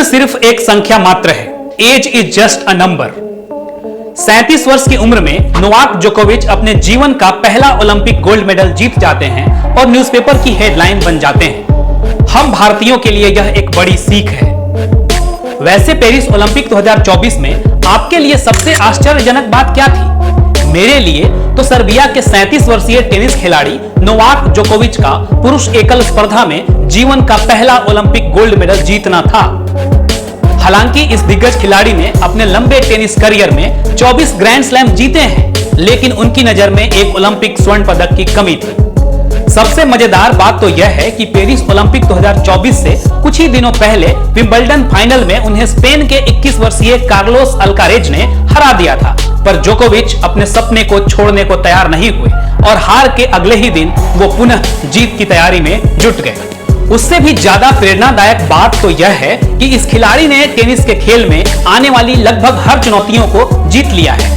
सिर्फ एक संख्या मात्र है। Age is just a number. 37 वर्ष की उम्र में नोवाक जोकोविच अपने जीवन का पहला ओलंपिक गोल्ड मेडल जीत जाते हैं और न्यूज़पेपर की हेडलाइन बन जाते हैं। हम भारतीयों के लिए यह एक बड़ी सीख है। वैसे पेरिस ओलंपिक 2024 में आपके लिए सबसे आश्चर्यजनक बात क्या थी? मेरे लिए तो सर्बिया के 37 वर्षीय टेनिस खिलाड़ी नोवाक जोकोविच का पुरुष एकल स्पर्धा में जीवन का पहला ओलंपिक गोल्ड मेडल जीतना था। हालांकि इस दिग्गज खिलाड़ी ने अपने लंबे टेनिस करियर में 24 ग्रैंड स्लैम जीते हैं, लेकिन उनकी नजर में एक ओलंपिक स्वर्ण पदक की कमी थी। सबसे मजेदार बात तो यह है कि पेरिस ओलंपिक 2024 से कुछ ही दिनों पहले विंबलडन फाइनल में उन्हें स्पेन के 21 वर्षीय कार्लोस अल्कारेज ने हरा दिया था, पर जोकोविच अपने सपने को छोड़ने को तैयार नहीं हुए और हार के अगले ही दिन वो पुनः जीत की तैयारी में जुट गए। उससे भी ज्यादा प्रेरणादायक बात तो यह है कि इस खिलाड़ी ने टेनिस के खेल में आने वाली लगभग हर चुनौतियों को जीत लिया है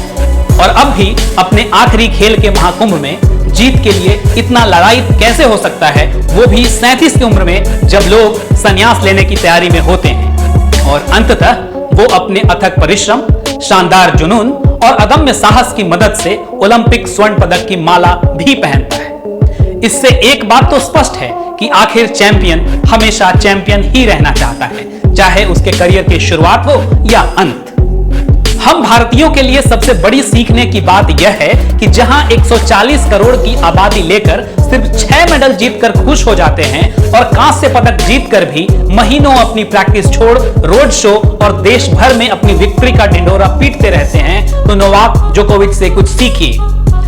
और अब भी अपने आखिरी खेल के महाकुंभ में जीत के लिए इतना लड़ाई कैसे हो सकता है, वो भी 37 की उम्र में, जब लोग संन्यास लेने की तैयारी में होते हैं। और अंततः वो अपने अथक परिश्रम, शानदार जुनून और अदम्य साहस की मदद से ओलंपिक स्वर्ण पदक की माला भी पहनता है। इससे एक बात तो स्पष्ट है कि आखिर चैंपियन हमेशा चैंपियन ही रहना चाहता है, चाहे उसके करियर की शुरुआत हो या अंत। हम भारतीयों के लिए सबसे बड़ी सीखने की बात यह है कि जहां 140 करोड़ की आबादी लेकर सिर्फ 6 मेडल जीतकर खुश हो जाते हैं और कांस्य पदक जीतकर भी महीनों अपनी प्रैक्टिस छोड़ रोड शो और देश भर में अपनी विक्ट्री का ढिंढोरा पीटते रहते हैं, तो नोवाक जोकोविच से कुछ सीखिए।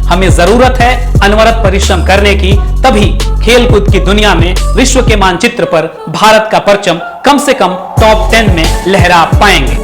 हमें जरूरत है अनवरत परिश्रम करने की, तभी खेलकूद की दुनिया में विश्व के मानचित्र पर भारत का परचम कम से कम टॉप 10 में लहरा पाएंगे।